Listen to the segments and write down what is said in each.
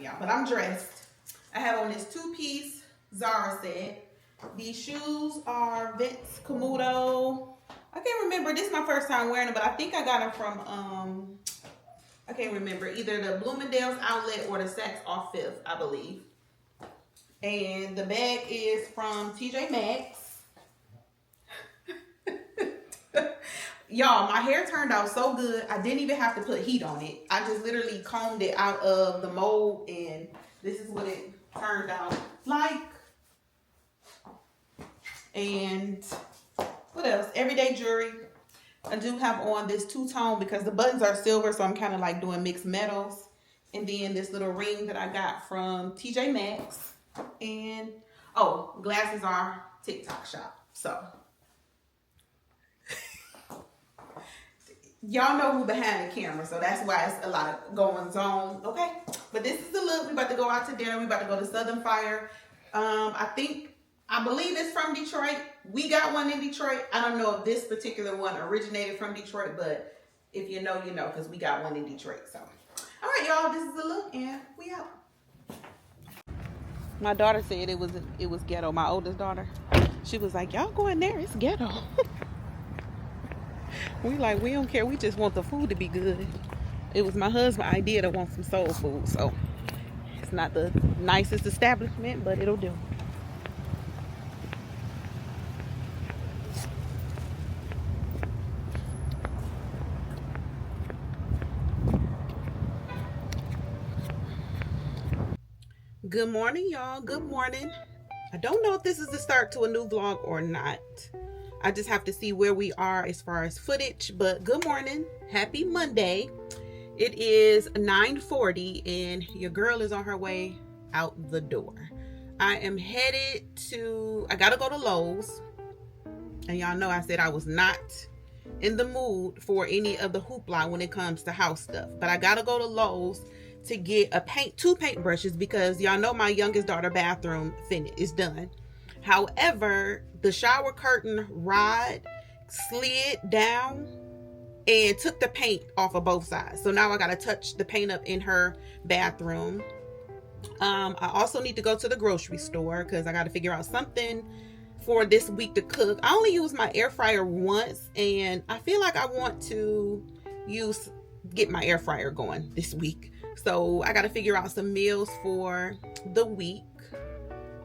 y'all. But I'm dressed. I have on this 2-piece Zara set. These shoes are Vince Camuto. I can't remember. This is my first time wearing them, but I think I got them from, I can't remember. Either the Bloomingdale's outlet or the Saks off 5th, I believe. And the bag is from TJ Maxx. Y'all, my hair turned out so good. I didn't even have to put heat on it. I just literally combed it out of the mold, and this is what it turned out like. And what else? Everyday jewelry. I do have on this two-tone because the buttons are silver, so I'm kind of like doing mixed metals. And then this little ring that I got from TJ Maxx. And, oh, glasses are TikTok shop. So, y'all know who behind the camera, so that's why it's a lot of going on, okay? But this is the look. We about to go out to dinner. We about to go to Southern Fire. I believe it's from Detroit. We got one in Detroit. I don't know if this particular one originated from Detroit, but if you know, you know, because we got one in Detroit. So, all right, y'all, this is the look, and we out. My daughter said it was ghetto. My oldest daughter, she was like, y'all go in there, it's ghetto. We like, we don't care. We just want the food to be good. It was my husband's idea to want some soul food, so it's not the nicest establishment, but it'll do. Good morning, y'all. Good morning. I don't know if this is the start to a new vlog or not. I just have to see where we are as far as footage, but good morning. Happy Monday. It is 9:40 and your girl is on her way out the door. I am headed to, I gotta go to Lowe's. And y'all know I said I was not in the mood for any of the hoopla when it comes to house stuff, but I gotta go to Lowe's to get two paintbrushes because y'all know my youngest daughter bathroom finish is done. However, the shower curtain rod slid down and took the paint off of both sides. So now I gotta touch the paint up in her bathroom. I also need to go to the grocery store because I gotta figure out something for this week to cook. I only use my air fryer once, and I feel like I want to get my air fryer going this week. So I got to figure out some meals for the week.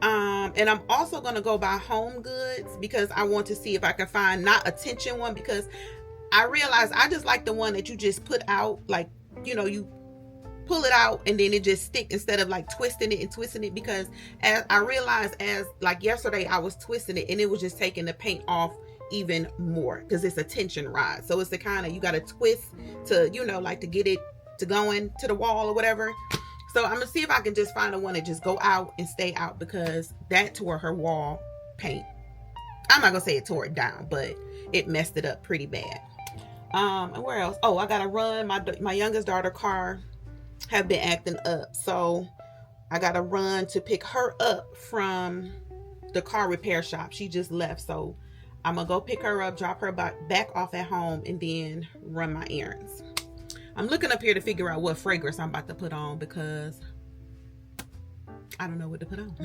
And I'm also going to go buy Home Goods because I want to see if I can find not a tension one, because I realize I just like the one that you just put out, like, you know, you pull it out and then it just stick instead of like twisting it, because as I realized, as like yesterday I was twisting it and it was just taking the paint off even more because it's a tension rod. So it's the kind of, you got to twist to, you know, like to get it to go into the wall or whatever. So I'm gonna see if I can just find the one that just go out and stay out, because that tore her wall paint. I'm not gonna say it tore it down, but it messed it up pretty bad. And where else? Oh, I gotta run. My youngest daughter car have been acting up, so I gotta run to pick her up from the car repair shop. She just left, so I'm gonna go pick her up, drop her back off at home, and then run my errands. I'm looking up here to figure out what fragrance I'm about to put on because I don't know what to put on.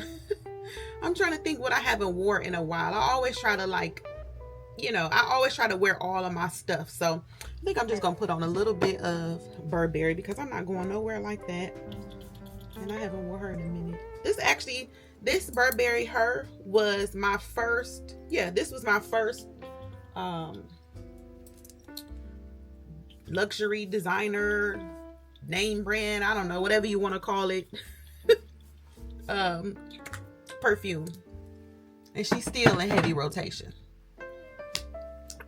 I'm trying to think what I haven't wore in a while. I always try to, like, you know, I always try to wear all of my stuff. So I think I'm just going to put on a little bit of Burberry because I'm not going nowhere like that. And I haven't worn her in a minute. This Burberry her was my first, this was my first luxury designer name brand, I don't know, whatever you want to call it, perfume, and she's still in heavy rotation.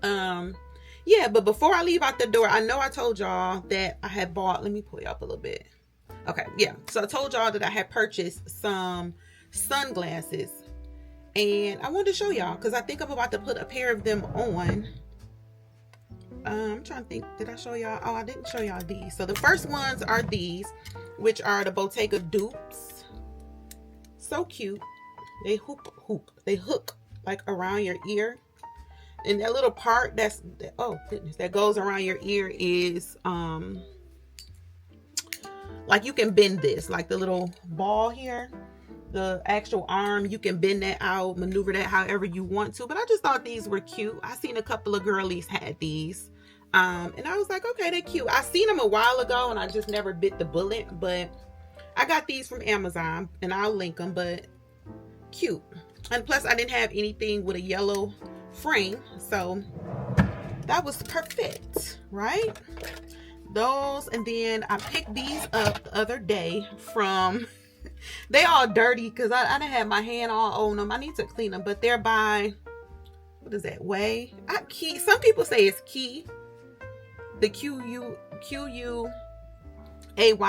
But before I leave out the door, I know I told y'all that I had bought, let me pull you up a little bit. Okay, so I told y'all that I had purchased some sunglasses, and I wanted to show y'all because I think I'm about to put a pair of them on. I'm trying to think, did I show y'all? Oh, I didn't show y'all these. So the first ones are these, which are the Bottega dupes. So cute. They they hook like around your ear, and that little part that goes around your ear is like you can bend this, like the little ball here, the actual arm, you can bend that out, maneuver that however you want to. But I just thought these were cute. I seen a couple of girlies had these. And I was like, okay, they're cute. I seen them a while ago and I just never bit the bullet, but I got these from Amazon and I'll link them, but cute. And plus I didn't have anything with a yellow frame, so that was perfect, right? Those, and then I picked these up the other day from, they all dirty because I didn't have my hand all on them. I need to clean them, but they're by, what is that, Way? Key. Some people say it's Key, the Q-U-A-Y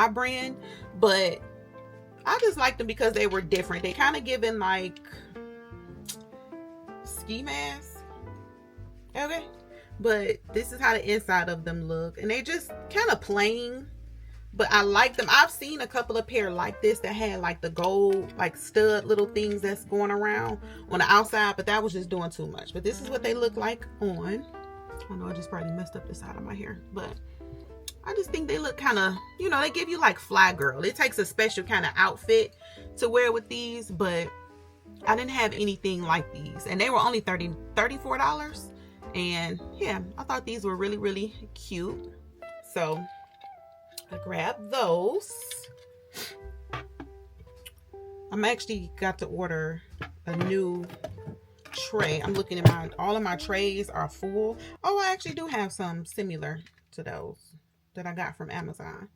brand, but I just liked them because they were different. They kind of giving like ski mask, okay? But this is how the inside of them look, and they just kind of plain, but I like them. I've seen a couple of pair like this that had like the gold like stud little things that's going around on the outside, but that was just doing too much. But this is what they look like on. I know I just probably messed up the side of my hair, but I just think they look kind of, you know, they give you like fly girl. It takes a special kind of outfit to wear with these, but I didn't have anything like these, and they were only $34. And yeah, I thought these were really, really cute. So I grabbed those. I'm actually got to order a new tray. I'm looking at all of my trays are full. Oh, I actually do have some similar to those that I got from Amazon.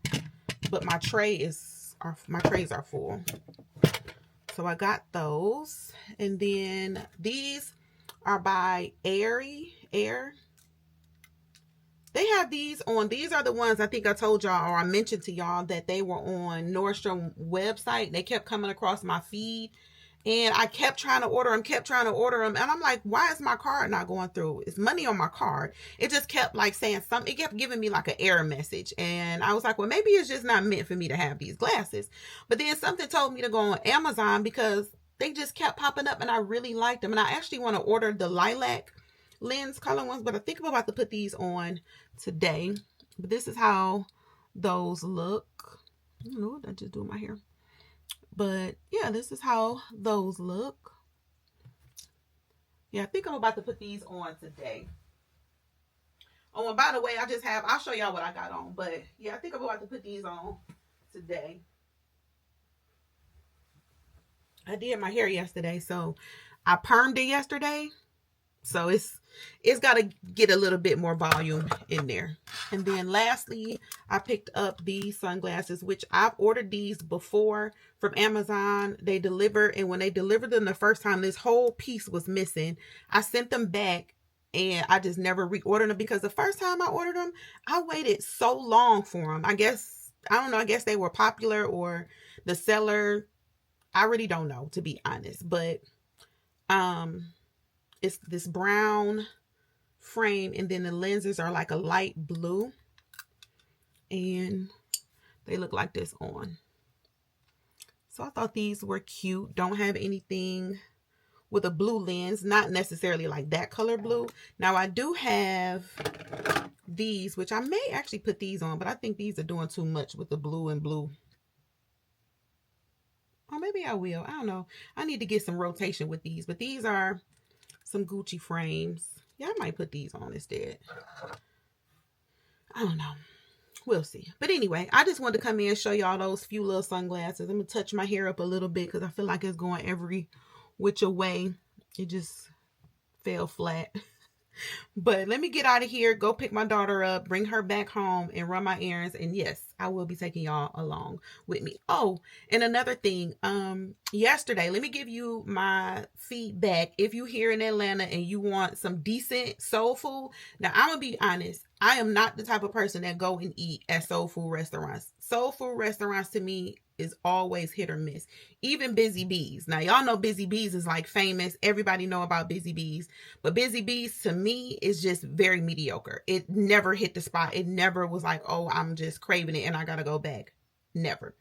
But my trays are full. So I got those. And then these are by Air. They have these on. These are the ones I think I told y'all, or I mentioned to y'all, that they were on Nordstrom website. They kept coming across my feed, and I kept trying to order them, and I'm like, why is my card not going through? It's money on my card. It just kept like saying something. It kept giving me like an error message, and I was like, well, maybe it's just not meant for me to have these glasses. But then something told me to go on Amazon because they just kept popping up, and I really liked them. And I actually want to order the lilac lens color ones, but I think I'm about to put these on today. But this is how those look. I don't know what I just do with my hair, but yeah, this is how those look. Yeah, I think I'm about to put these on today. Oh, and by the way, I'll show y'all what I got on, but yeah, I think I'm about to put these on today. I did my hair yesterday, so I permed it yesterday. So it's got to get a little bit more volume in there. And then lastly, I picked up these sunglasses, which I've ordered these before from Amazon. They delivered, and when they delivered them the first time, this whole piece was missing. I sent them back, and I just never reordered them because the first time I ordered them, I waited so long for them. I don't know, I guess they were popular, or the seller, I really don't know, to be honest. But it's this brown frame, and then the lenses are like a light blue, and they look like this on. So I thought these were cute. Don't have anything with a blue lens, not necessarily like that color blue. Now I do have these, which I may actually put these on, but I think these are doing too much with the blue and blue. Or maybe I will. I don't know. I need to get some rotation with these, but these are some Gucci frames. Yeah, I might put these on instead. I don't know. We'll see. But anyway, I just wanted to come in and show y'all those few little sunglasses. I'm going to touch my hair up a little bit because I feel like it's going every which way. It just fell flat. But let me get out of here, go pick my daughter up, bring her back home, and run my errands. And yes, I will be taking y'all along with me. Oh, and another thing, yesterday, let me give you my feedback. If you're here in Atlanta and you want some decent soul food, now I'm gonna be honest, I am not the type of person that go and eat at soul food restaurants. Soul food restaurants to me is always hit or miss. Even Busy Bees. Now y'all know Busy Bees is like famous. Everybody know about Busy Bees. But Busy Bees to me is just very mediocre. It never hit the spot. It never was like, oh, I'm just craving it and I gotta go back. Never.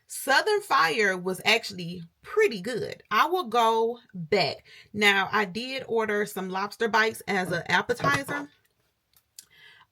Southern Fire was actually pretty good. I will go back. Now I did order some lobster bites as an appetizer.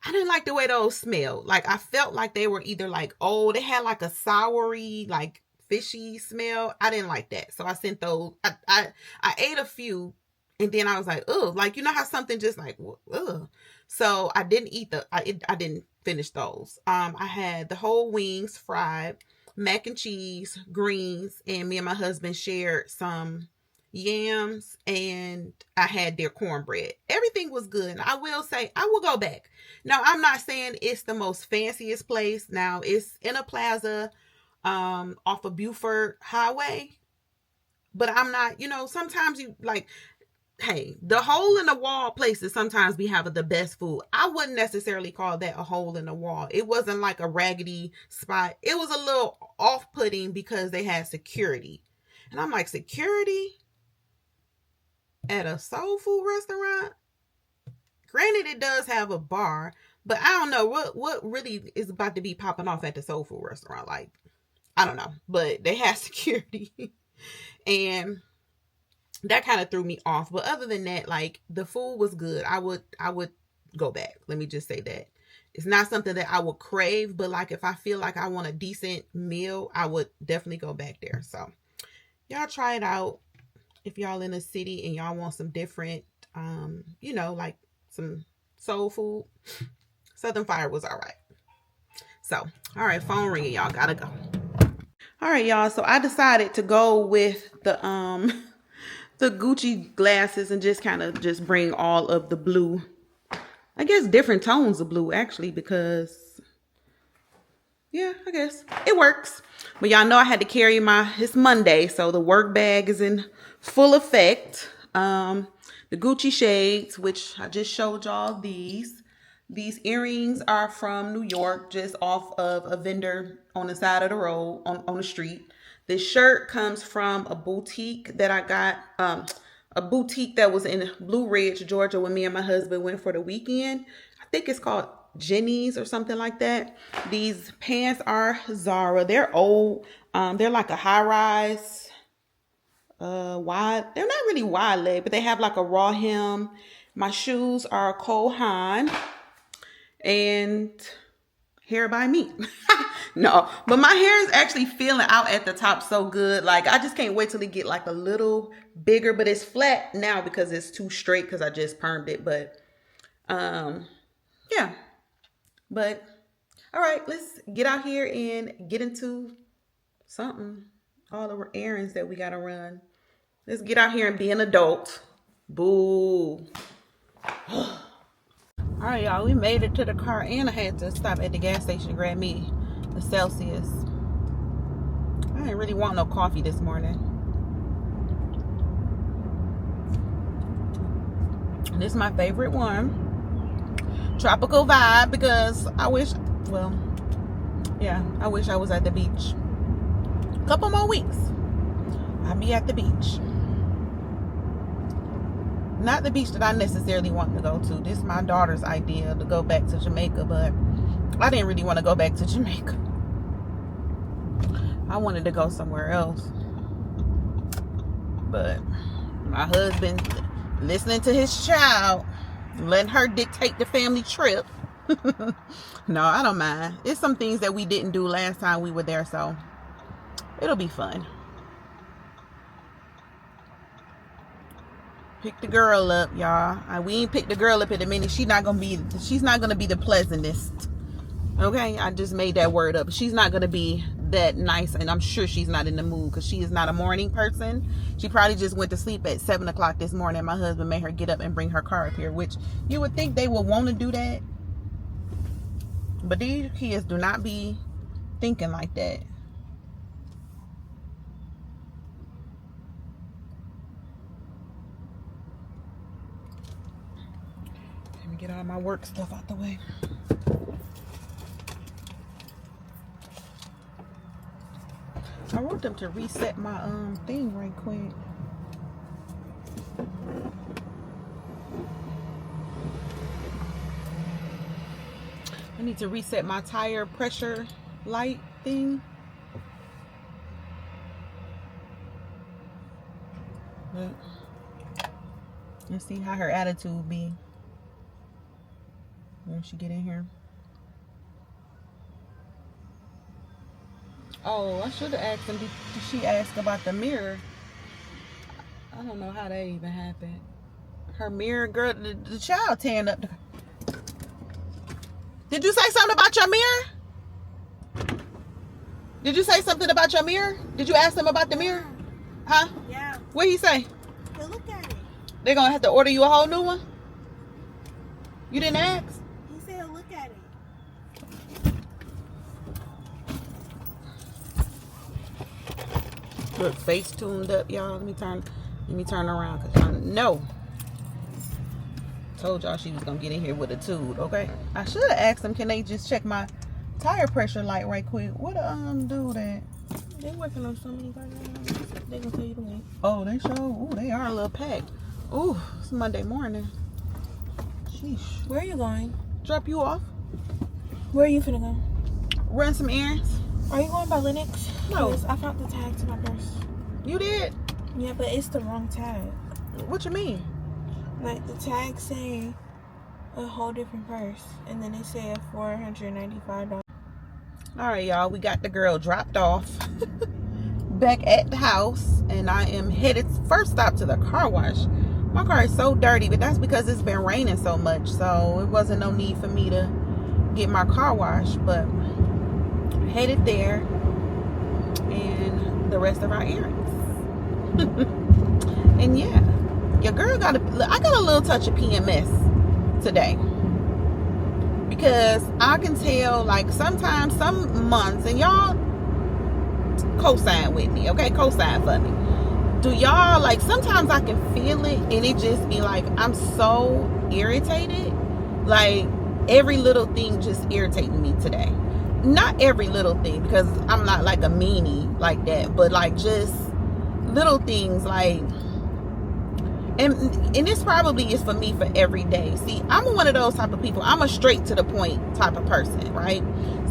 I didn't like the way those smelled. Like, I felt like they were either like, oh, they had like a soury, like fishy smell. I didn't like that. So I sent those. I ate a few, and then I was like, ugh, like, you know how something just like, ugh. So I didn't eat I didn't finish those. I had the whole wings fried, mac and cheese, greens, and me and my husband shared some yams, and I had their cornbread. Everything was good. And I will say I will go back. Now, I'm not saying it's the most fanciest place. Now, it's in a plaza off of Buford Highway. But I'm not, sometimes you like, hey, the hole in the wall places sometimes be having the best food. I wouldn't necessarily call that a hole in the wall. It wasn't like a raggedy spot. It was a little off-putting because they had security. And I'm like, security at a soul food restaurant? Granted, it does have a bar, but I don't know what really is about to be popping off at the soul food restaurant. Like, I don't know, but they had security. And that kind of threw me off. But other than that, like, the food was good. I would go back. Let me just say that. It's not something that I would crave, but like, if I feel like I want a decent meal, I would definitely go back there. So y'all try it out. If y'all in a city and y'all want some different, like some soul food, Southern Fire was all right. So, all right, phone ringing, y'all. Gotta go. All right, y'all. So I decided to go with the the Gucci glasses and just kind of just bring all of the blue. I guess different tones of blue, actually, because yeah, I guess it works. But y'all know I had to carry it's Monday, so the work bag is in full effect. The Gucci shades, which I just showed y'all these. These earrings are from New York, just off of a vendor on the side of the road, on the street. This shirt comes from a boutique that I got, a boutique that was in Blue Ridge, Georgia, when me and my husband went for the weekend. I think it's called Jenny's or something like that. These pants are Zara. They're old. They're like a high-rise, wide. They're not really wide leg, but they have like a raw hem. My shoes are Cole Haan and hair by me. No, but my hair is actually feeling out at the top so good. Like, I just can't wait till it get like a little bigger, but it's flat now because it's too straight because I just permed it. But yeah, but all right, let's get out here and get into something. All the errands that we gotta run. Let's get out here and be an adult. Boo. All right, y'all, we made it to the car, and I had to stop at the gas station to grab me a Celsius. I didn't really want no coffee this morning. This is my favorite one. Tropical vibe, because I wish I was at the beach. A couple more weeks, I'll be at the beach. Not the beach that I necessarily want to go to. This is my daughter's idea to go back to Jamaica, but I didn't really want to go back to Jamaica. I wanted to go somewhere else. But my husband, listening to his child, letting her dictate the family trip. No, I don't mind. It's some things that we didn't do last time we were there, so it'll be fun. Pick the girl up, y'all. We ain't picked the girl up in a minute. She's not gonna be the pleasantest. Okay, I just made that word up. She's not gonna be that nice, and I'm sure she's not in the mood because she is not a morning person. She probably just went to sleep at 7 o'clock this morning. My husband made her get up and bring her car up here, which you would think they would want to do that, but these kids do not be thinking like that. Get all my work stuff out the way. I want them to reset my thing right quick. I need to reset my tire pressure light thing. But let's see how her attitude be. When she get in here. Oh, I should have asked him. Did she ask about the mirror? I don't know how that even happened. Her mirror, girl, the child tearing up. Did you say something about your mirror? Did you say something about your mirror? Did you ask him about the mirror? Huh? Yeah. What he say? He'll look at it. They're gonna have to order you a whole new one? You didn't ask? He said he'll look at it. Look, face tuned up, y'all. Let me turn around, cause y'all know. Told y'all she was gonna get in here with a tube, okay? I should have asked them, can they just check my tire pressure light right quick? What do that? They working on so many guys. They gonna tell you to wait. Oh, they show. Oh, they are a little packed. Oh, it's Monday morning. Sheesh. Where are you going? Drop you off. Where are you finna go? Run some errands. Are you going by Linux? No. I found the tag to my purse. You did? Yeah, but it's the wrong tag. What you mean? Like the tag say a whole different purse, and then they say $495. All right, y'all. We got the girl dropped off. Back at the house, and I am headed first stop to the car wash. My car is so dirty, but that's because it's been raining so much, so it wasn't no need for me to get my car washed. But headed there, and the rest of our errands. And yeah, your girl I got a little touch of PMS today, because I can tell, like, sometimes some months, and y'all co-sign with me, okay? Co-sign for me. Do y'all, like, sometimes I can feel it, and it just be like, I'm so irritated. Like, every little thing just irritating me today. Not every little thing, because I'm not like a meanie like that, but like just little things, like, and this probably is for me for every day. See, I'm one of those type of people. I'm a straight to the point type of person, right?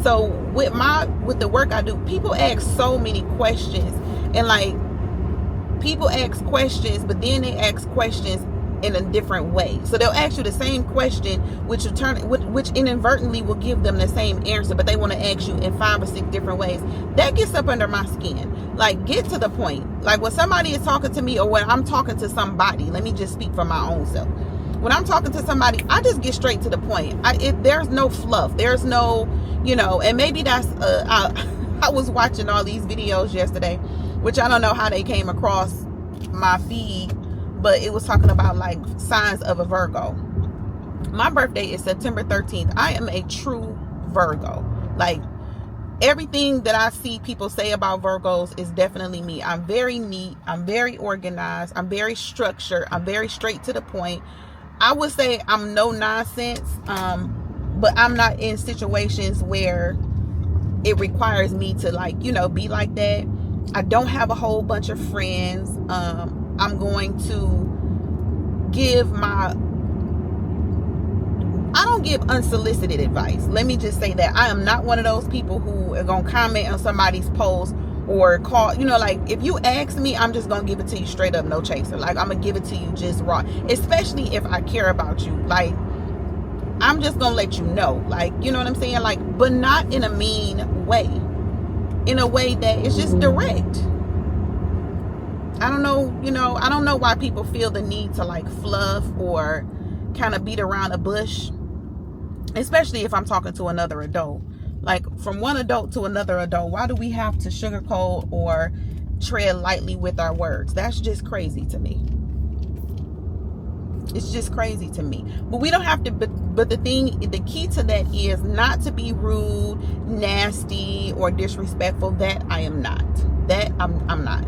So with the work I do, people ask so many questions, and like, people ask questions, but then they ask questions in a different way. So they'll ask you the same question, which inadvertently will give them the same answer, but they want to ask you in 5 or 6 different ways. That gets up under my skin. Like, get to the point. Like, when somebody is talking to me, or when I'm talking to somebody, let me just speak for my own self. When I'm talking to somebody, I just get straight to the point. There's no fluff. There's no, and maybe that's, I was watching all these videos yesterday, which I don't know how they came across my feed, but it was talking about like signs of a Virgo. My birthday is September 13th. I am a true Virgo. Like, everything that I see people say about Virgos is definitely me. I'm very neat. I'm very organized. I'm very structured. I'm very straight to the point. I would say I'm no nonsense, but I'm not in situations where it requires me to, like, be like that. I don't have a whole bunch of friends. I'm going to I don't give unsolicited advice. Let me just say that. I am not one of those people who are going to comment on somebody's post or call, like, if you ask me, I'm just going to give it to you straight up, no chaser. Like, I'm going to give it to you just raw, especially if I care about you. Like, I'm just going to let you know, like, you know what I'm saying? Like, but not in a mean way, in a way that it's just direct. I don't know, I don't know why people feel the need to, like, fluff or kind of beat around a bush, especially if I'm talking to another adult. Like, from one adult to another adult, why do we have to sugarcoat or tread lightly with our words? That's just crazy to me. It's just crazy to me. But we don't have to, but the key to that is not to be rude, nasty, or disrespectful. That I am not. That I'm not.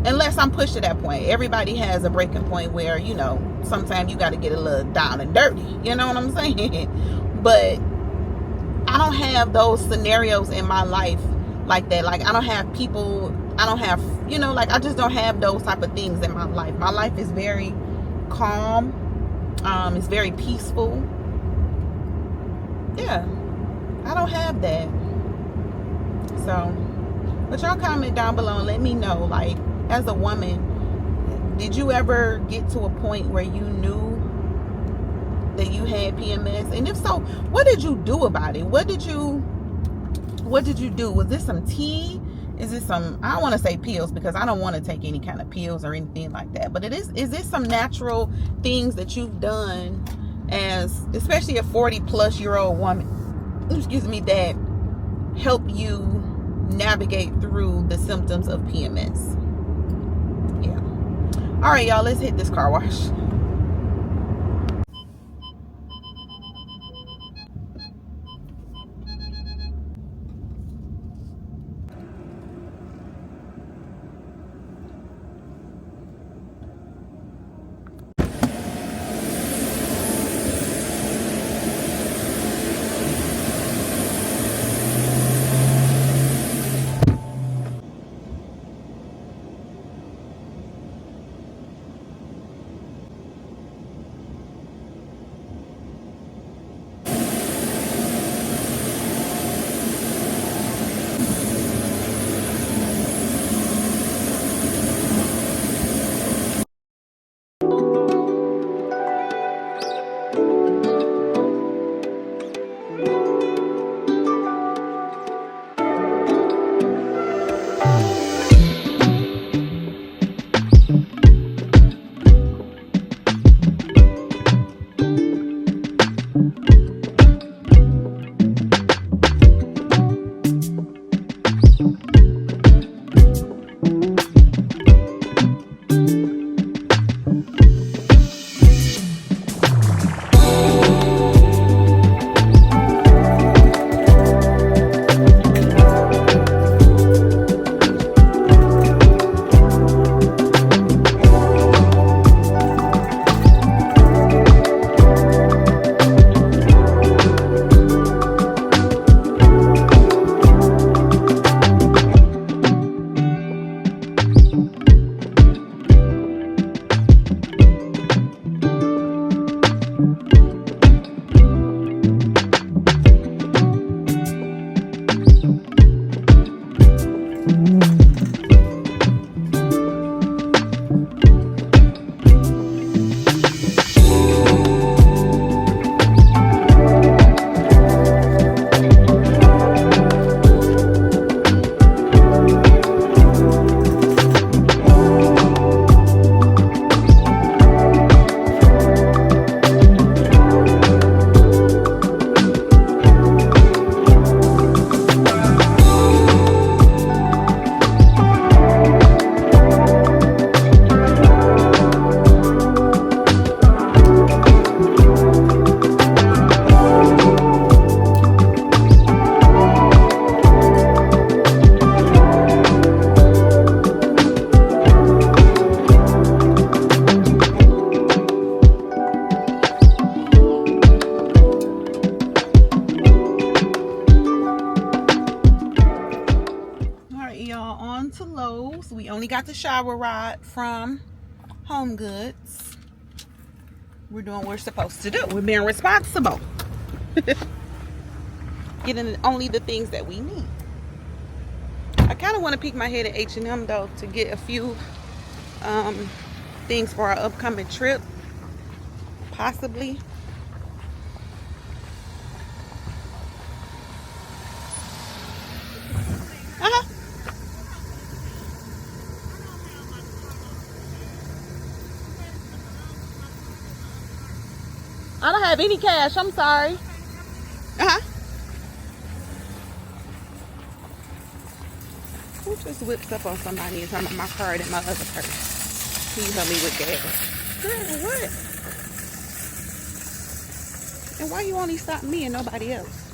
Unless I'm pushed to that point. Everybody has a breaking point where, sometimes you got to get a little down and dirty. You know what I'm saying? But I don't have those scenarios in my life like that. Like, I don't have people, I don't have, like, I just don't have those type of things in my life. My life is very calm. It's very peaceful. Yeah. I don't have that. So, but y'all comment down below and let me know, like, as a woman, did you ever get to a point where you knew that that you had PMS? And if so, what did you do about it? What did you do? Was this some tea? Is this some, I don't want to say pills because I don't want to take any kind of pills or anything like that, but is this some natural things that you've done as, especially a 40-plus-year-old woman, excuse me, that help you navigate through the symptoms of PMS? Yeah. All right, y'all, let's hit this car wash. To Lowe's. We only got the shower rod from Home Goods. We're doing what we're supposed to do. We're being responsible. Getting only the things that we need. I kind of want to peek my head at H&M though to get a few things for our upcoming trip. Possibly. I don't have any cash. I'm sorry. Who just whips up on somebody and talking about my card and my other purse? Can you help me with gas? Girl, what? And why you only stop me and nobody else?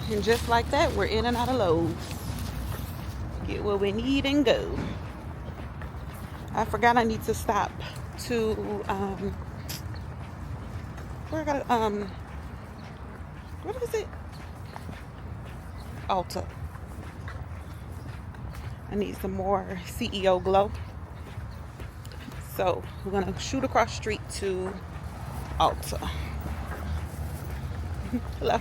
And just like that, we're in and out of Lowe's. Get what we need and go. I forgot I need to stop to where I gotta what is it? Ulta. I need some more CEO glow. So we're gonna shoot across the street to Ulta. Hello.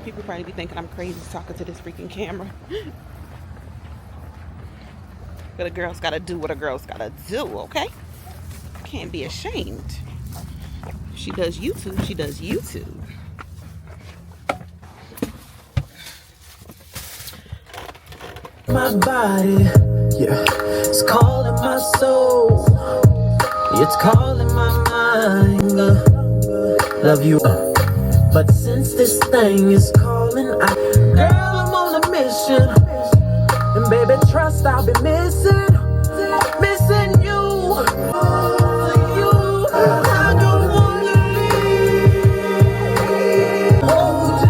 People probably be thinking I'm crazy talking to this freaking camera. But a girl's gotta do what a girl's gotta do, okay? Can't be ashamed. If she does YouTube, she does YouTube. My body, yeah, it's calling my soul. It's calling my mind. Love you, but since this thing is calling, girl, I'm on a mission. And baby, trust I'll be missing you. I don't wanna leave. Oh,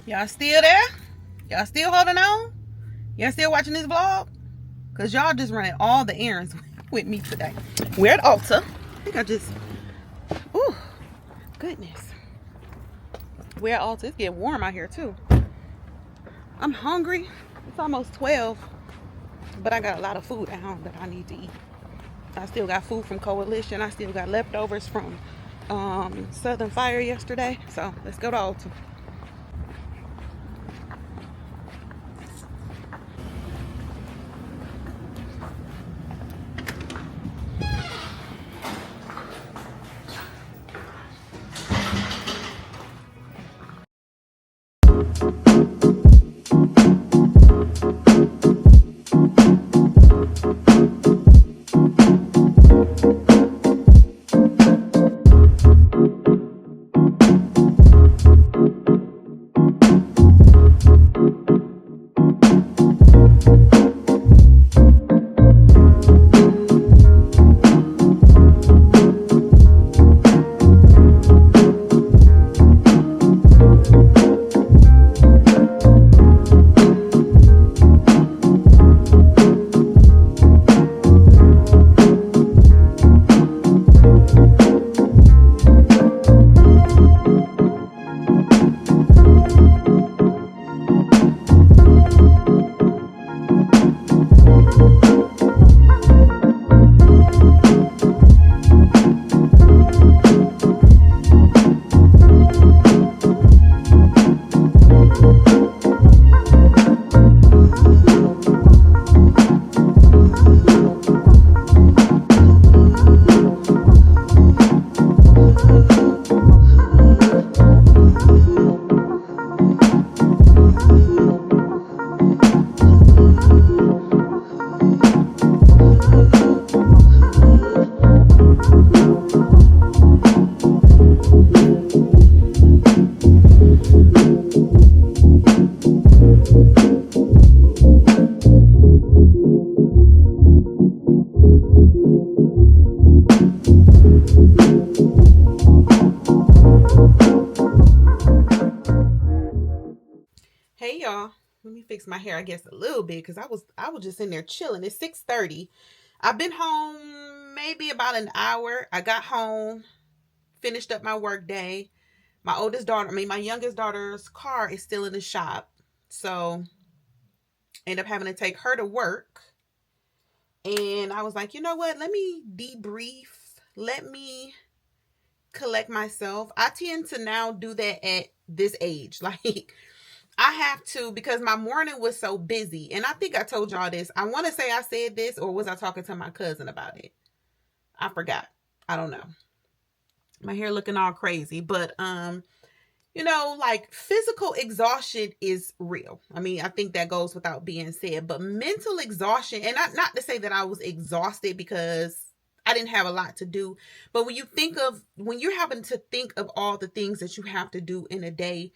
Y'all still there? Y'all still holding on? Y'all still watching this vlog? Because y'all just running all the errands with me today. We're at Ulta. I think I just... Ooh, goodness. We're at Ulta. It's getting warm out here, too. I'm hungry. It's almost 12. But I got a lot of food at home that I need to eat. I still got food from Coalition. I still got leftovers from Southern Fire yesterday. So, let's go to Ulta. Hey y'all, let me fix my hair I guess a little bit because I was just in there chilling. It's 6:30. I've been home maybe about an hour. I got home, finished up my work day. My youngest daughter's car is still in the shop. So end up having to take her to work. And I was like, you know what? Let me debrief. Let me collect myself. I tend to now do that at this age. Like I have to, because my morning was so busy. And I think I told y'all this. I want to say I said this, or was I talking to my cousin about it? I forgot. I don't know. My hair looking all crazy. But, like physical exhaustion is real. I mean, I think that goes without being said. But mental exhaustion, and not to say that I was exhausted because I didn't have a lot to do. But when you're having to think of all the things that you have to do in a day,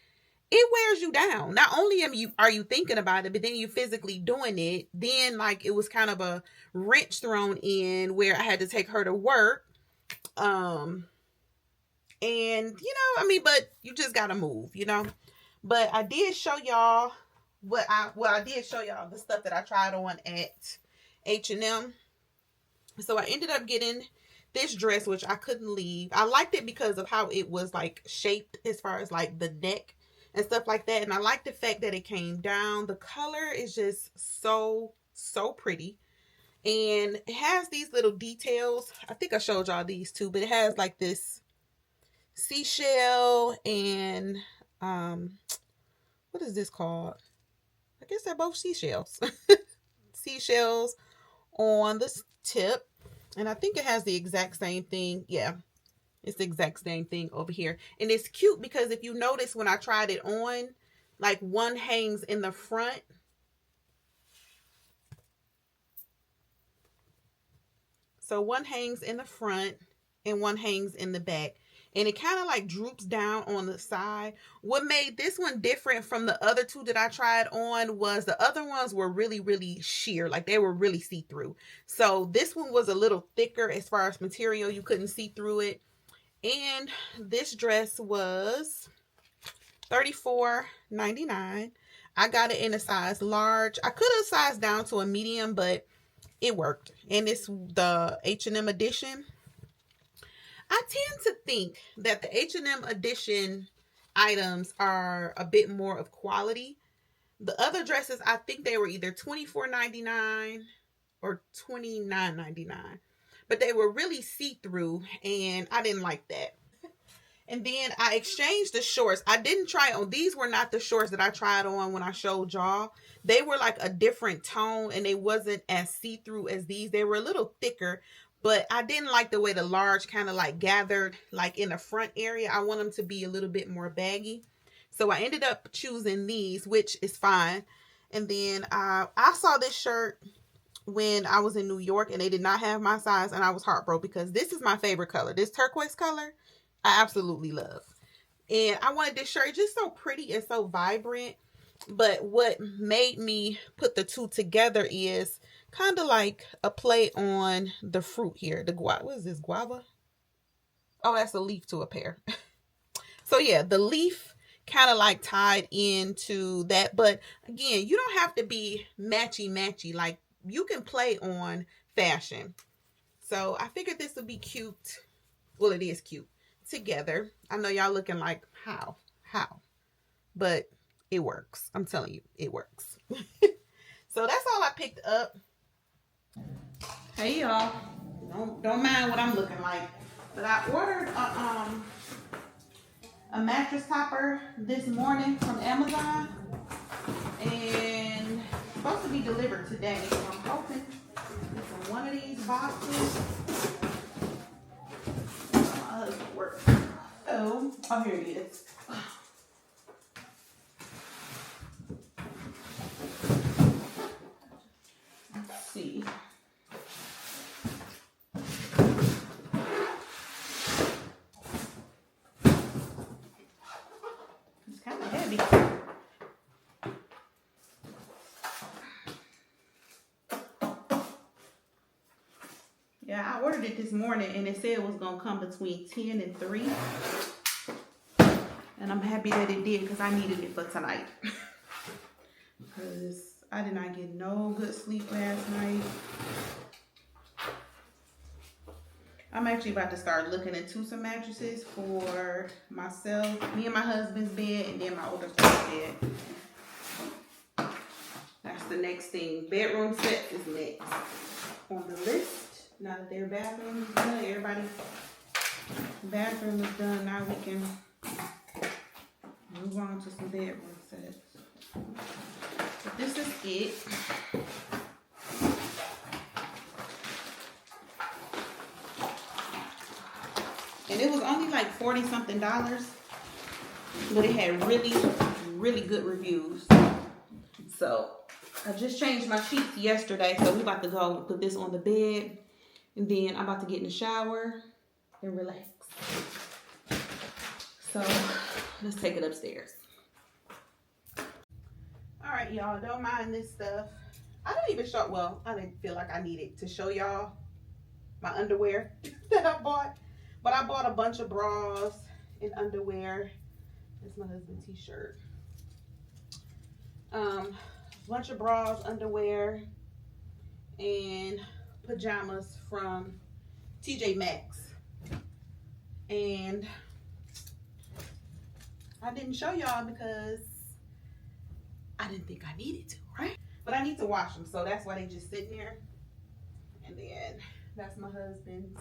it wears you down. Not only are you thinking about it, but then you're physically doing it. Then like it was kind of a wrench thrown in where I had to take her to work. And, I mean, but you just got to move, But I did show y'all I did show y'all the stuff that I tried on at H&M. So I ended up getting this dress, which I couldn't leave. I liked it because of how it was like shaped as far as like the neck and stuff like that. And I like the fact that it came down. The color is just so pretty. And it has these little details. I think I showed y'all these too, but it has like this seashell and what is this called? I guess they're both seashells. Seashells on the tip. And I think it has the exact same thing. Yeah, it's the exact same thing over here. And it's cute because if you notice when I tried it on, like one hangs in the front. So one hangs in the front and one hangs in the back. And it kind of like droops down on the side. What made this one different from the other two that I tried on was the other ones were really, really sheer. Like they were really see-through. So this one was a little thicker as far as material. You couldn't see through it. And this dress was $34.99. I got it in a size large. I could have sized down to a medium, but it worked. And it's the H&M edition. I tend to think that the H&M edition items are a bit more of quality. The other dresses, I think they were either $24.99 or $29.99. But they were really see-through, and I didn't like that. And then I exchanged the shorts. I didn't try on. These were not the shorts that I tried on when I showed y'all. They were like a different tone, and they wasn't as see-through as these. They were a little thicker. But I didn't like the way the large kind of like gathered like in the front area. I want them to be a little bit more baggy. So I ended up choosing these, which is fine. And then I saw this shirt when I was in New York and they did not have my size. And I was heartbroken because this is my favorite color. This turquoise color, I absolutely love. And I wanted this shirt, just so pretty and so vibrant. But what made me put the two together is kind of like a play on the fruit here. The guava. What is this, guava? Oh, that's a leaf to a pear. So yeah, the leaf kind of like tied into that. But again, you don't have to be matchy. Like you can play on fashion. So I figured this would be cute. Well, it is cute together. I know y'all looking like, how? But it works. I'm telling you, it works. So that's all I picked up. Hey y'all, don't mind what I'm looking like, but I ordered a mattress topper this morning from Amazon, and it's supposed to be delivered today. So I'm hoping it's in one of these boxes. Oh, here it is. Let's see. It's kind of heavy. Yeah, I ordered it this morning and it said it was going to come between 10 and 3. And I'm happy that it did because I needed it for tonight. Because I did not get no good sleep last night. I'm actually about to start looking into some mattresses for myself, me and my husband's bed, and then my older son's bed. That's the next thing. Bedroom set is next on the list. Now that their bathroom is done, everybody's bathroom is done. Now we can move on to some bedroom sets. But this is it. And it was only like $40 something, but it had really good reviews. So I just changed my sheets yesterday, so we're about to go put this on the bed, and then I'm about to get in the shower and relax. So let's take it upstairs. All right, y'all, don't mind this stuff. I didn't even show, well, I didn't feel like I needed to show y'all my underwear that I bought. But I bought a bunch of bras and underwear. That's my husband's t-shirt. Bunch of bras, underwear, and pajamas from TJ Maxx. And I didn't show y'all because I didn't think I needed to, right? But I need to wash them, so that's why they just sitting there. And then that's my husband's.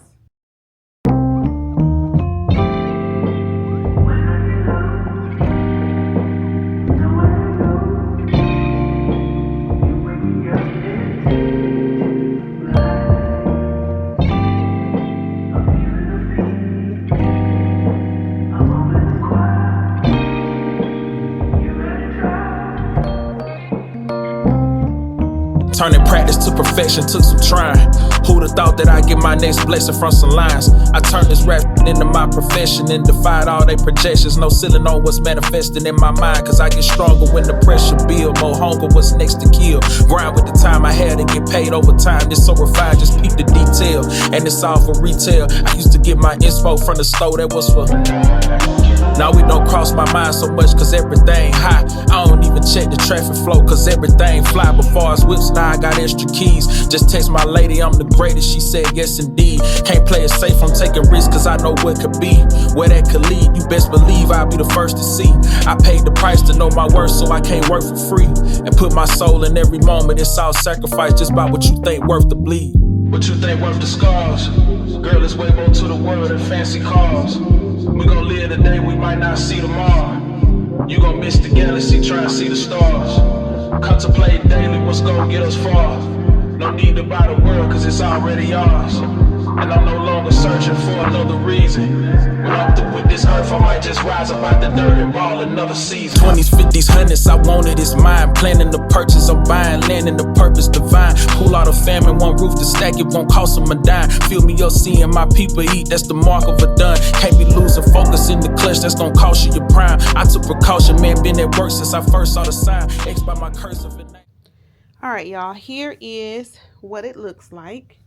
Turning practice to perfection took some trying. Who'd have thought that I'd get my next blessing from some lines? I turned this rap into my profession and defied all they projections. No ceiling on what's manifesting in my mind, cause I get stronger when the pressure build. More hunger, what's next to kill. Grind with the time I had to get paid overtime. This so refined, just peep the detail. And it's all for retail. I used to get my inspo from the store that was for. Now we don't cross my mind so much cause everything high. I don't even check the traffic flow cause everything fly. Before as whips, now I got extra keys. Just text my lady, I'm the greatest, she said yes indeed. Can't play it safe, I'm taking risks cause I know what could be. Where that could lead, you best believe I'll be the first to see. I paid the price to know my worth so I can't work for free. And put my soul in every moment, it's all sacrifice just by what you think worth the bleed. What you think worth the scars? Girl, it's way more to the world than fancy cars. We gon' live today, we might not see tomorrow. You gon' miss the galaxy, try and see the stars. Contemplate daily what's gon' get us far. No need to buy the world cause it's already ours. And I'm no longer searching for another reason. When I'm through with this earth, I might just rise up out the dirt and ball another season. 20s, 50s, 100s, I wanted it's mine. Planning the purchase, I'm buying land and the purpose divine. Pull out a family, one roof to stack, it won't cost them a dime. Fill me up seeing my people eat, that's the mark of a done. Can't be losing focus in the clutch, that's gonna cost you your prime. I took precaution, man, been at work since I first saw the sign. X by my cursive and All right, y'all, here is what it looks like.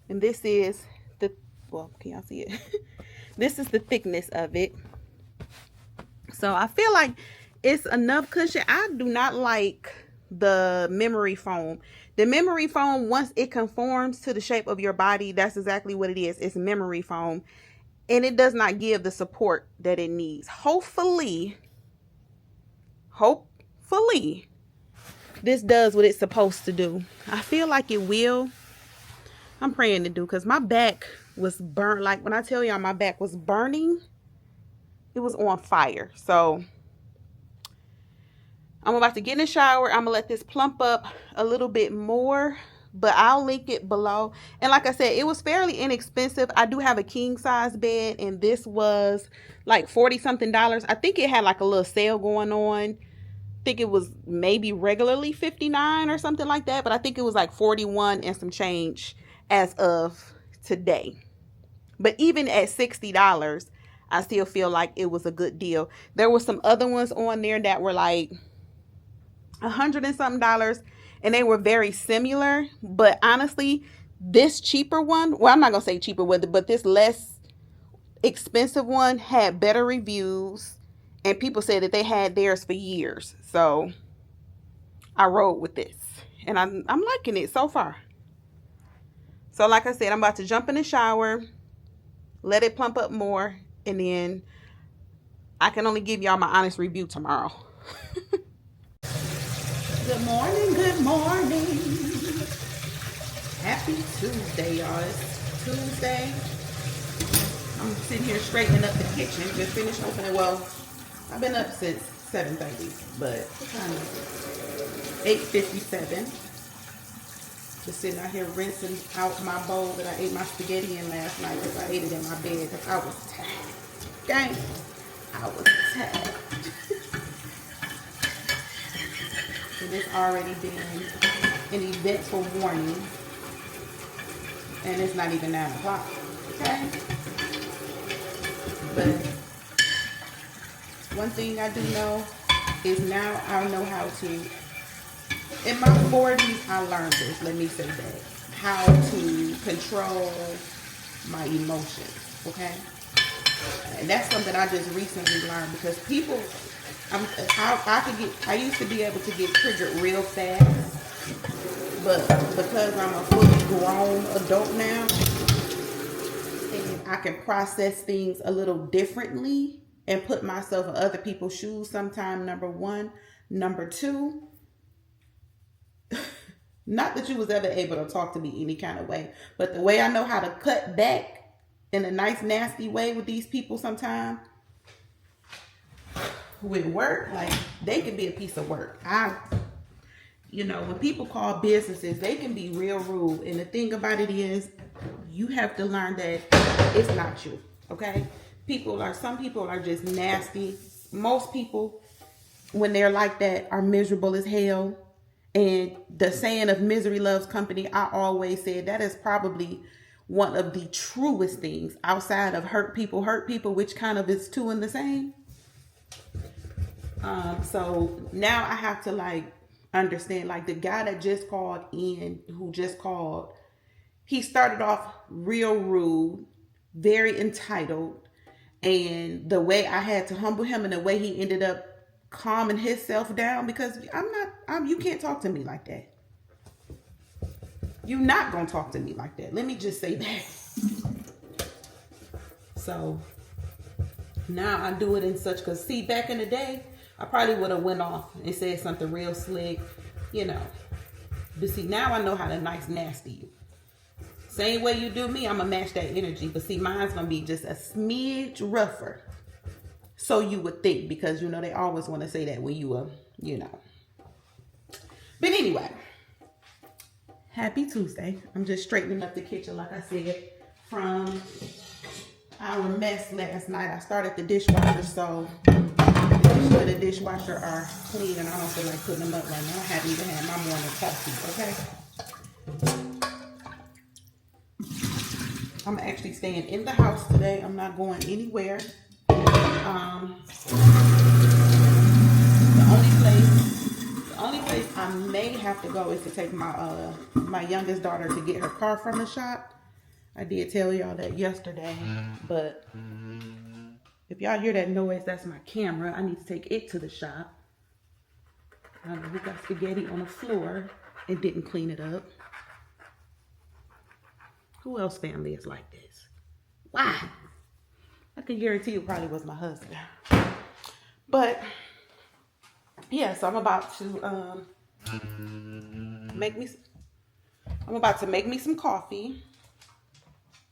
And this is the, well, can y'all see it? This is the thickness of it. So I feel like it's enough cushion. I do not like the memory foam. The memory foam, once it conforms to the shape of your body, that's exactly what it is. It's memory foam. And it does not give the support that it needs. Hopefully, this does what it's supposed to do. I feel like it will. I'm praying to do, because my back was burnt. Like when I tell y'all my back was burning, it was on fire. So I'm about to get in the shower. I'm gonna let this plump up a little bit more, but I'll link it below. And like I said, it was fairly inexpensive. I do have a king size bed, and this was like $40 something. I think it had like a little sale going on. I think it was maybe regularly $59 or something like that, but I think it was like 41 and some change as of today. But even at $60, I still feel like it was a good deal. There were some other ones on there that were like $100 and something, and they were very similar. But honestly, this cheaper one, well, I'm not gonna say cheaper one, but this less expensive one had better reviews, and people said that they had theirs for years. So I rode with this, and I'm liking it so far. So like I said, I'm about to jump in the shower, let it plump up more, and then I can only give y'all my honest review tomorrow. Good morning, good morning. Happy Tuesday, y'all. It's Tuesday. I'm sitting here straightening up the kitchen. Just finished opening. Well, I've been up since 7:30, but what time is it? 8:57. Just sitting out here rinsing out my bowl that I ate my spaghetti in last night, because I ate it in my bed because I was tired. Dang, I was tired. And it's already been an eventful morning, and it's not even 9 o'clock. Okay. But one thing I do know is now I know how to. In my 40s, I learned this, let me say that, how to control my emotions, okay? And that's something I just recently learned, because people, I used to be able to get triggered real fast, but because I'm a fully grown adult now, and I can process things a little differently and put myself in other people's shoes sometime, number one. Number two, not that you was ever able to talk to me any kind of way, but the way I know how to cut back in a nice, nasty way with these people sometimes, with work, like, they can be a piece of work. When people call businesses, they can be real rude. And the thing about it is, you have to learn that it's not you, okay? Some people are just nasty. Most people, when they're like that, are miserable as hell. And the saying of misery loves company, I always said that is probably one of the truest things outside of hurt people, which kind of is two in the same. So now I have to understand, the guy that just called in, he started off real rude, very entitled. And the way I had to humble him and the way he ended up calming himself down, because you can't talk to me like that. You're not going to talk to me like that. Let me just say that. So now I do it in such, because see, back in the day, I probably would have went off and said something real slick, But see, now I know how to nice nasty you. Same way you do me, I'm going to match that energy. But see, mine's going to be just a smidge rougher. So you would think, because, they always want to say that when you But anyway, happy Tuesday. I'm just straightening up the kitchen, like I said, from our mess last night. I started the dishwasher, so the dishwasher are clean, and I don't feel like putting them up right now. I haven't even had my morning coffee, okay? I'm actually staying in the house today. I'm not going anywhere. The only place I may have to go is to take my youngest daughter to get her car from the shop. I did tell y'all that yesterday, but if y'all hear that noise, that's my camera. I need to take it to the shop. We got spaghetti on the floor and didn't clean it up. Who else family is like this? Why? I can guarantee you probably was my husband. But yeah, so I'm about to make me some coffee.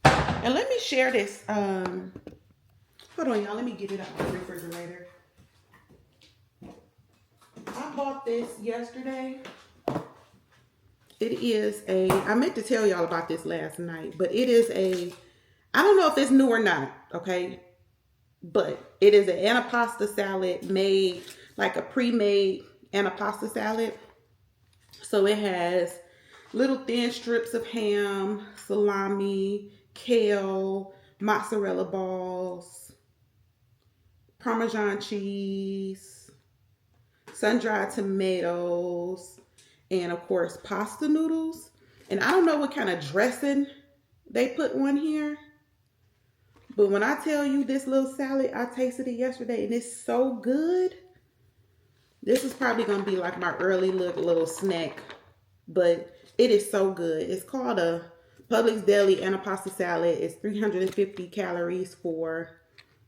And let me share this. Hold on, y'all. Let me get it out of the refrigerator. I bought this yesterday. It is I meant to tell y'all about this last night, but it is I don't know if it's new or not, okay? But it is an antipasta salad made, like a pre-made antipasta salad. So it has little thin strips of ham, salami, kale, mozzarella balls, Parmesan cheese, sun-dried tomatoes, and of course pasta noodles. And I don't know what kind of dressing they put on here, but when I tell you this little salad, I tasted it yesterday and it's so good. This is probably gonna be like my early little snack, but it is so good. It's called a Publix Deli Antipasta Salad. It's 350 calories for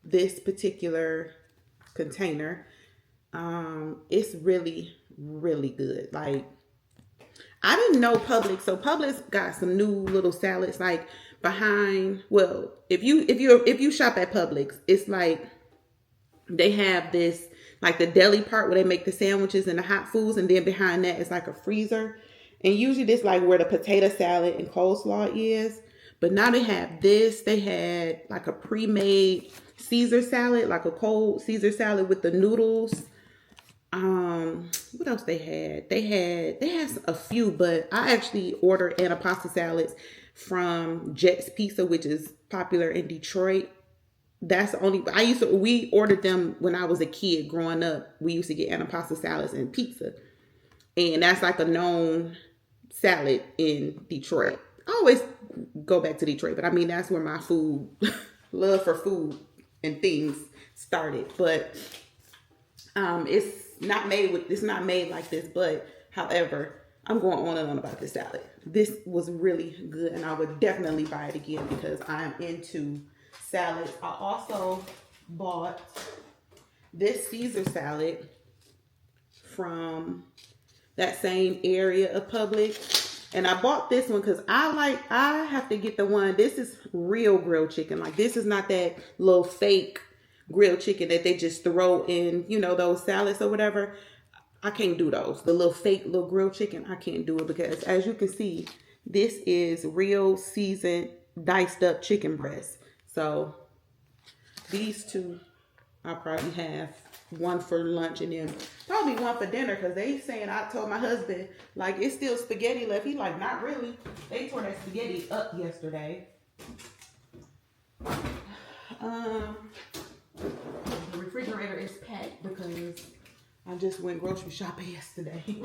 this particular container. It's really, really good. Like, I didn't know Publix. So Publix got some new little salads like behind. Well, if you shop at Publix, it's like they have this, like the deli part where they make the sandwiches and the hot foods, and then behind that is like a freezer. And usually this like where the potato salad and coleslaw is. But now they have this. They had like a pre-made Caesar salad, like a cold Caesar salad with the noodles. What else they had? They had a few, but I actually ordered antipasta salads from Jet's Pizza, which is popular in Detroit. That's the only, we ordered them when I was a kid growing up. We used to get antipasta salads and pizza. And that's like a known salad in Detroit. I always go back to Detroit, but I mean, that's where my love for food and things started. But it's not made like this. But however, I'm going on and on about this salad. This was really good, and I would definitely buy it again because I'm into salads. I also bought this Caesar salad from that same area of Publix. And I bought this one because I have to get the one. This is real grilled chicken. Like, this is not that little fake grilled chicken that they just throw in, you know, those salads or whatever. I can't do those. The little fake little grilled chicken, I can't do it because, as you can see, this is real seasoned, diced up chicken breast. So these two, I'll probably have one for lunch and then probably one for dinner, because they saying, I told my husband, like, it's still spaghetti left. He like, not really. They tore that spaghetti up yesterday. The refrigerator is packed because I just went grocery shopping yesterday.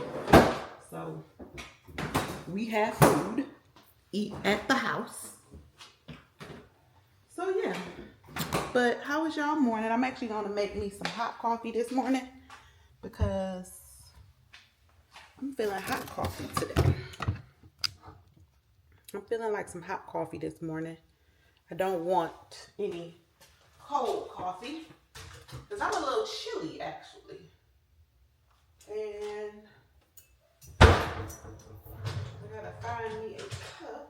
So we have food, eat at the house. So yeah. But how was y'all morning? I'm actually going to make me some hot coffee this morning because I'm feeling hot coffee today. I'm feeling like some hot coffee this morning. I don't want any cold coffee because I'm a little chilly actually. And I gotta find me a cup.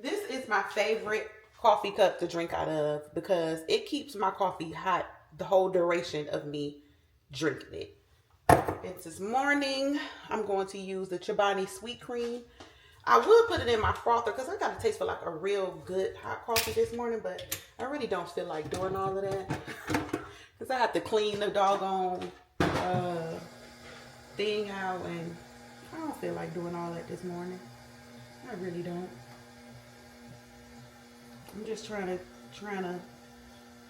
This is my favorite coffee cup to drink out of because it keeps my coffee hot the whole duration of me drinking it. And this morning, I'm going to use the Chobani Sweet Cream. I would put it in my frother because I got a taste for like a real good hot coffee this morning, but I really don't feel like doing all of that because I have to clean the doggone thing out, and I don't feel like doing all that this morning. I really don't. I'm just trying to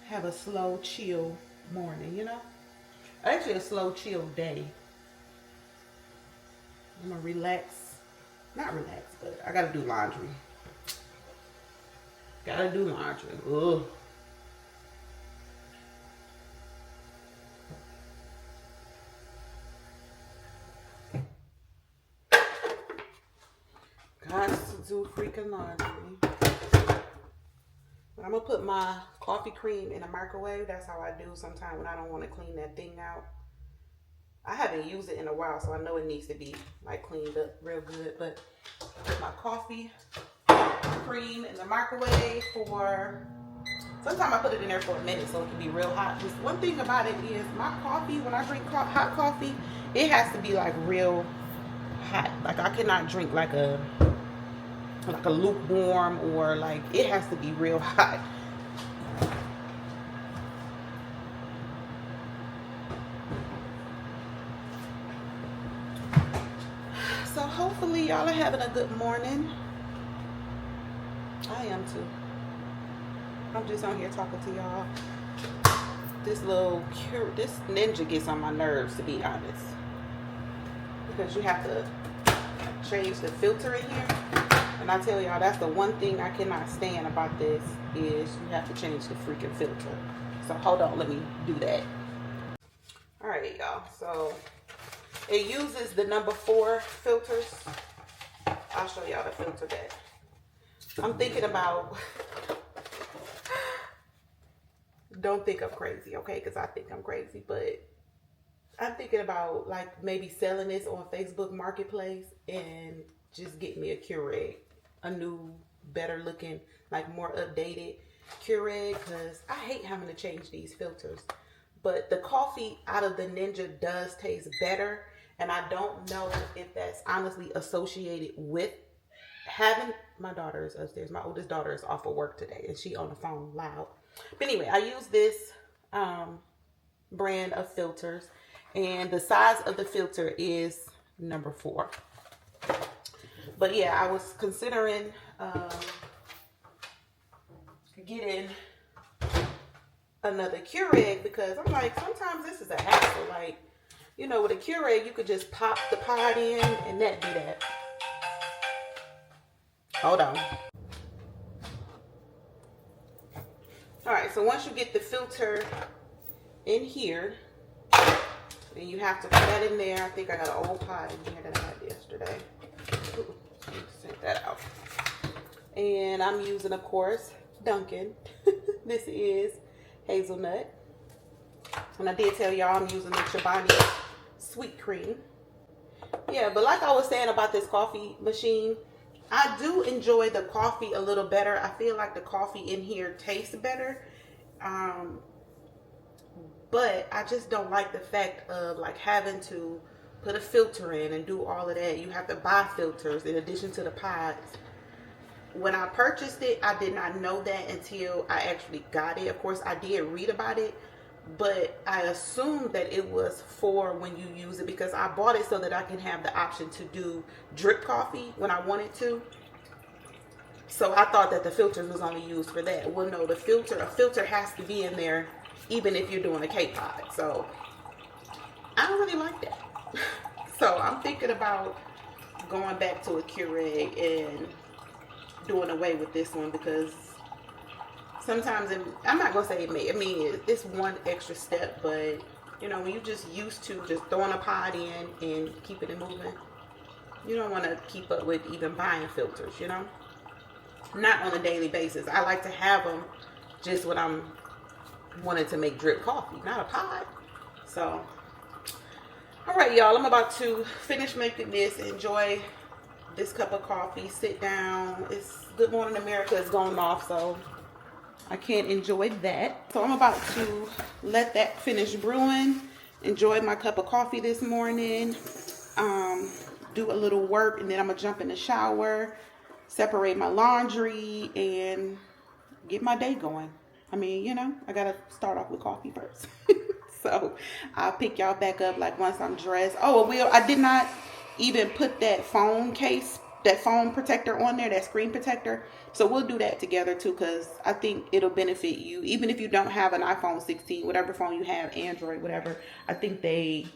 have a slow, chill morning, you know? Actually, a slow, chill day. I'm gonna relax. Not relax, but I gotta do laundry. Gotta do laundry. Ugh. Got to do freaking laundry. I'm gonna put my coffee cream in a microwave. That's how I do sometimes when I don't want to clean that thing out. I haven't used it in a while, so I know it needs to be like cleaned up real good. But put my coffee cream in the microwave for, sometimes I put it in there for a minute so it can be real hot. Just one thing about it is my coffee, when I drink hot coffee, it has to be like real hot. Like I cannot drink like a lukewarm, or like, it has to be real hot. So hopefully y'all are having a good morning. I am too. I'm just on here talking to y'all. This ninja gets on my nerves, to be honest, because you have to change the filter in here. And I tell y'all, that's the one thing I cannot stand about this, is you have to change the freaking filter. So hold on, let me do that. All right, y'all. So it uses the number 4 filters. I'll show y'all the filter that I'm thinking about. Don't think I'm crazy, okay? Because I think I'm crazy, but I'm thinking about like maybe selling this on Facebook Marketplace and just get me a Keurig, a new, better looking, like more updated Keurig, because I hate having to change these filters. But the coffee out of the Ninja does taste better, and I don't know if that's honestly associated with having, my daughter is upstairs. My oldest daughter is off of work today, and she on the phone loud. But anyway, I use this brand of filters, and the size of the filter is number 4. But yeah, I was considering getting another Keurig because I'm like, sometimes this is a hassle. Like, You know, with a Keurig, you could just pop the pod in and that be that. Hold on. All right, so once you get the filter in here, then you have to put that in there. I think I got an old pod in here that I had yesterday. Ooh, take that out. And I'm using, of course, Dunkin'. This is hazelnut. And I did tell y'all I'm using the Chobani sweet cream. Yeah, but like I was saying about this coffee machine, I do enjoy the coffee a little better. I feel like the coffee in here tastes better. But I just don't like the fact of like having to put a filter in and do all of that. You have to buy filters in addition to the pods. When I purchased it, I did not know that until I actually got it. Of course, I did read about it, but I assumed that it was for when you use it because I bought it so that I can have the option to do drip coffee when I wanted to. So I thought that the filters was only used for that. Well, no, a filter has to be in there even if you're doing a K-pod. So I don't really like that. So I'm thinking about going back to a Keurig and doing away with this one because sometimes I'm not gonna say it's one extra step, but you know, when you just used to just throwing a pod in and keeping it moving, you don't want to keep up with even buying filters, you know, not on a daily basis. I like to have them just when I'm wanting to make drip coffee, not a pod. So all right, y'all, I'm about to finish making this, enjoy this cup of coffee, sit down. It's Good Morning America is going off, so I can't enjoy that. So I'm about to let that finish brewing, enjoy my cup of coffee this morning, do a little work, and then I'm gonna jump in the shower, separate my laundry, and get my day going. I mean, you know, I gotta start off with coffee first. So I'll pick y'all back up like once I'm dressed. Oh, I did not even put that phone case, that phone protector on there, that screen protector. So we'll do that together too, because I think it'll benefit you. Even if you don't have an iPhone 16, whatever phone you have, Android, whatever, I think they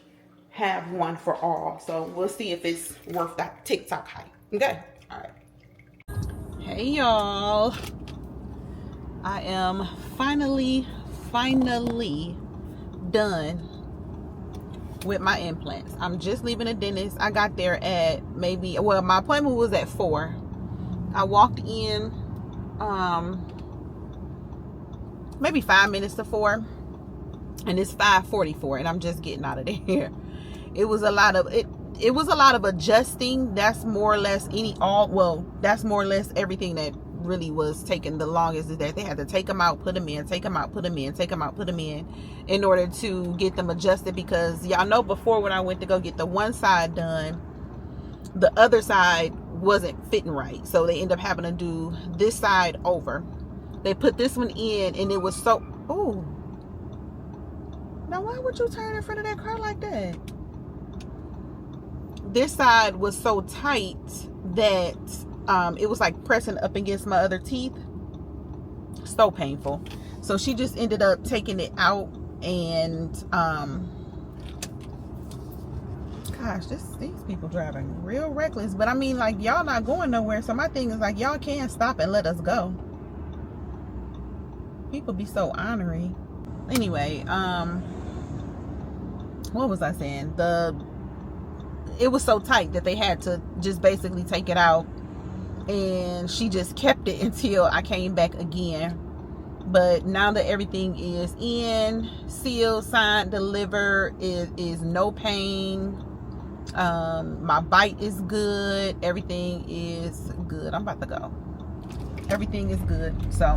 have one for all. So we'll see if it's worth that TikTok hype. Okay. All right. Hey, y'all. I am finally done with my implants. I'm just leaving the dentist. I got there at my appointment was at 4. I walked in maybe 5 minutes to 4, and it's 5:44, and I'm just getting out of there. It was a lot of adjusting. That's more or less that's more or less everything that really was taking the longest, is that they had to take them out, put them in, take them out, put them in, take them out, put them in order to get them adjusted, because y'all know before when I went to go get the one side done, the other side wasn't fitting right, so they end up having to do this side over. They put this one in and it was so, oh, now why would you turn in front of that car like that? This side was so tight that it was like pressing up against my other teeth. So painful. So she just ended up taking it out, and gosh, these people driving real reckless. But I mean, like, y'all not going nowhere, so my thing is like, y'all can't stop and let us go. People be so ornery. Anyway, what was I saying? It was so tight that they had to just basically take it out, and she just kept it until I came back again. But now that everything is in, sealed, signed, delivered, it is no pain. My bite is good. Everything is good. I'm about to go. Everything is good. So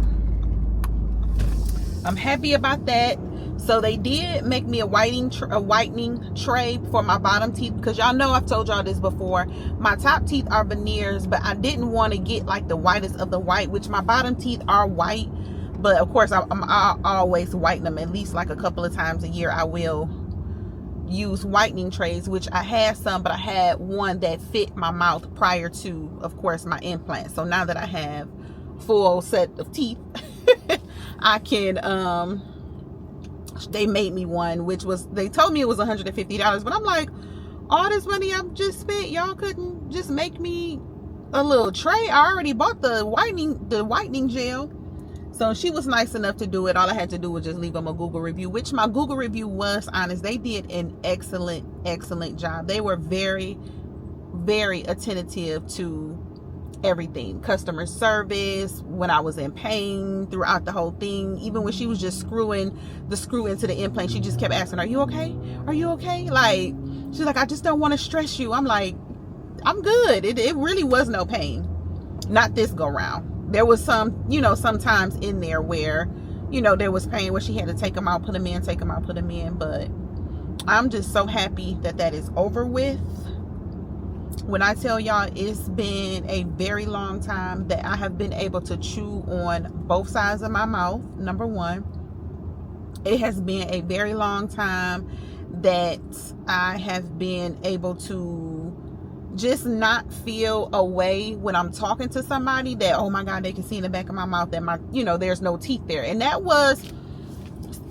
I'm happy about that. So they did make me a whitening tray for my bottom teeth, because y'all know I've told y'all this before. My top teeth are veneers, but I didn't want to get like the whitest of the white, which my bottom teeth are white. But of course, I always whiten them at least like a couple of times a year. I will use whitening trays, which I had some, but I had one that fit my mouth prior to, of course, my implant. So now that I have full set of teeth, I can they made me one, which was, they told me it was $150, but I'm like, all this money I've just spent, y'all couldn't just make me a little tray? I already bought the whitening gel. So she was nice enough to do it. All I had to do was just leave them a Google review, which my Google review was honest. They did an excellent job. They were very, very attentive to everything. Customer service, when I was in pain throughout the whole thing. Even when she was just screwing the screw into the implant, she just kept asking, are you okay? Are you okay? Like, she's like, I just don't want to stress you. I'm like, I'm good. It really was no pain. Not this go round. There was some, you know, sometimes in there where, you know, there was pain where she had to take them out, put them in, take them out, put them in. But I'm just so happy that that is over with. When I tell y'all, it's been a very long time that I have been able to chew on both sides of my mouth. Number one, it has been a very long time that I have been able to just not feel a way when I'm talking to somebody that, oh my God, they can see in the back of my mouth that my, you know, there's no teeth there. And that was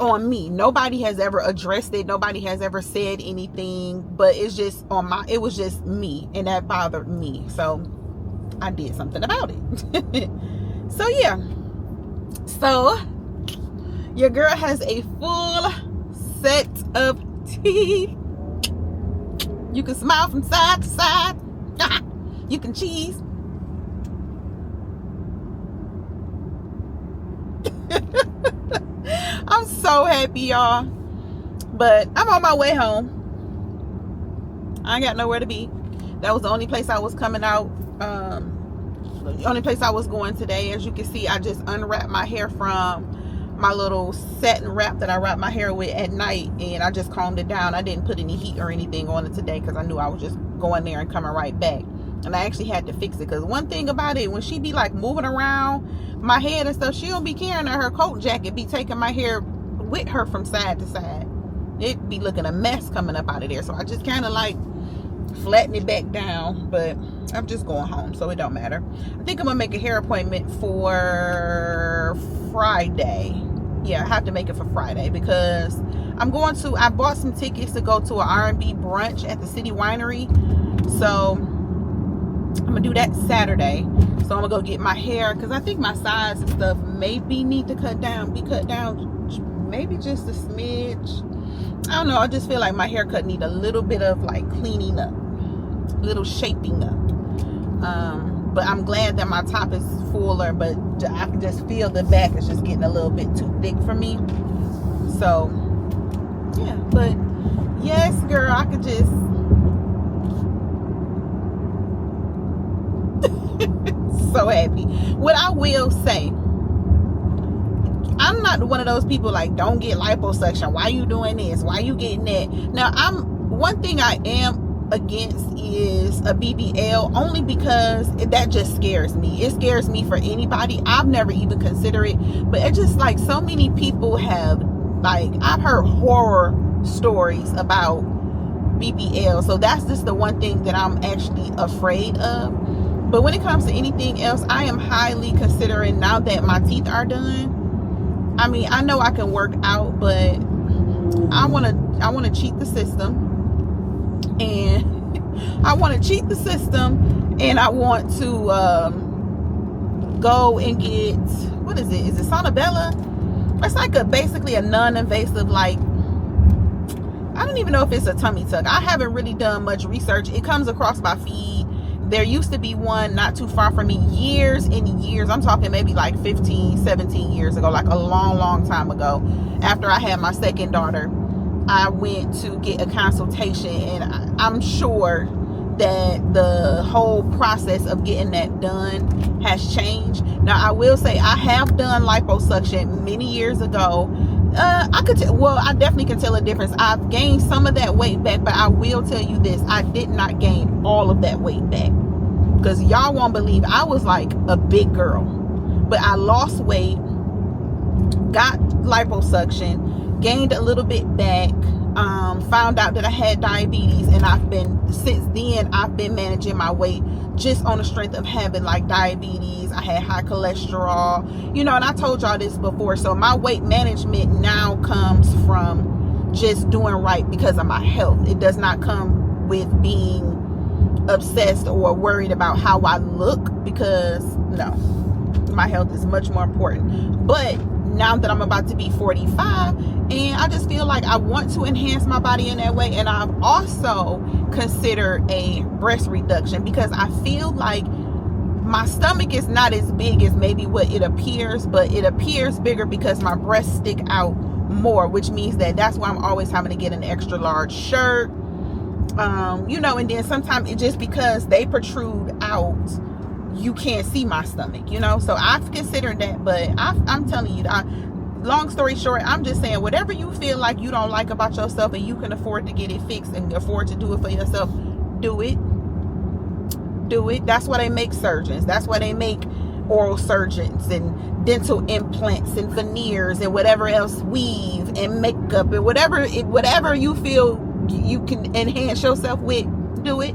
on me. Nobody has ever addressed it. Nobody has ever said anything, but it's just on my, it was just me, and that bothered me. So I did something about it. So yeah. So your girl has a full set of teeth. You can smile from side to side. You can cheese. I'm so happy, y'all. But I'm on my way home. I ain't got nowhere to be. That was the only place I was coming out. The only place I was going today. As you can see, I just unwrapped my hair from my little satin wrap that I wrap my hair with at night, and I just combed it down. I didn't put any heat or anything on it today because I knew I was just going there and coming right back. And I actually had to fix it because one thing about it, when she be like moving around my head and stuff, she don't be carrying her coat jacket, be taking my hair with her from side to side. It be looking a mess coming up out of there. So I just kind of like flatten it back down, but I'm just going home, so it don't matter. I think I'm gonna make a hair appointment for Friday. Yeah, I have to make it for Friday because I bought some tickets to go to an R&B brunch at the City Winery. So I'm gonna do that Saturday. So I'm gonna go get my hair because I think my sides and stuff maybe need to be cut down, maybe just a smidge. I don't know, I just feel like my haircut need a little bit of like cleaning up, a little shaping up. But I'm glad that my top is fuller, but I can just feel the back is just getting a little bit too thick for me. So yeah, but yes, girl, I could just so happy. What I will say, I'm not one of those people like, don't get liposuction. Why you doing this? Why you getting that? Now, one thing I am against is a BBL, only because that just scares me. It scares me for anybody. I've never even considered it, but it's just like so many people have, like, I've heard horror stories about BBL. So that's just the one thing that I'm actually afraid of. But when it comes to anything else, I am highly considering, now that my teeth are done. I mean, I know I can work out, but I want to cheat the system. And I want to cheat the system, and I want to go and get, what is it? Is it Sonabella? It's like basically a non-invasive, like, I don't even know if it's a tummy tuck. I haven't really done much research. It comes across my feed. There used to be one not too far from me years and years. I'm talking maybe like 15, 17 years ago, like a long time ago. After I had my second daughter, I went to get a consultation, and I'm sure that the whole process of getting that done has changed. Now, I will say I have done liposuction many years ago. I definitely can tell a difference. I've gained some of that weight back, but I will tell you this, I did not gain all of that weight back, because y'all won't believe, I was like a big girl, but I lost weight, got liposuction, gained a little bit back, found out that I had diabetes, and since then I've been managing my weight just on the strength of having like diabetes. I had high cholesterol, you know, and I told y'all this before. So my weight management now comes from just doing right because of my health. It does not come with being obsessed or worried about how I look, because no, my health is much more important. But now that I'm about to be 45, and I just feel like I want to enhance my body in that way, and I've also considered a breast reduction because I feel like my stomach is not as big as maybe what it appears, but it appears bigger because my breasts stick out more, which means that's why I'm always having to get an extra large shirt, you know. And then sometimes it just because they protrude out, you can't see my stomach, you know. So I've considered that, but I'm telling you, long story short, I'm just saying, whatever you feel like you don't like about yourself and you can afford to get it fixed and afford to do it for yourself, do it. That's why they make surgeons. That's why they make oral surgeons and dental implants and veneers and whatever else, weave and makeup and whatever you feel you can enhance yourself with. Do it.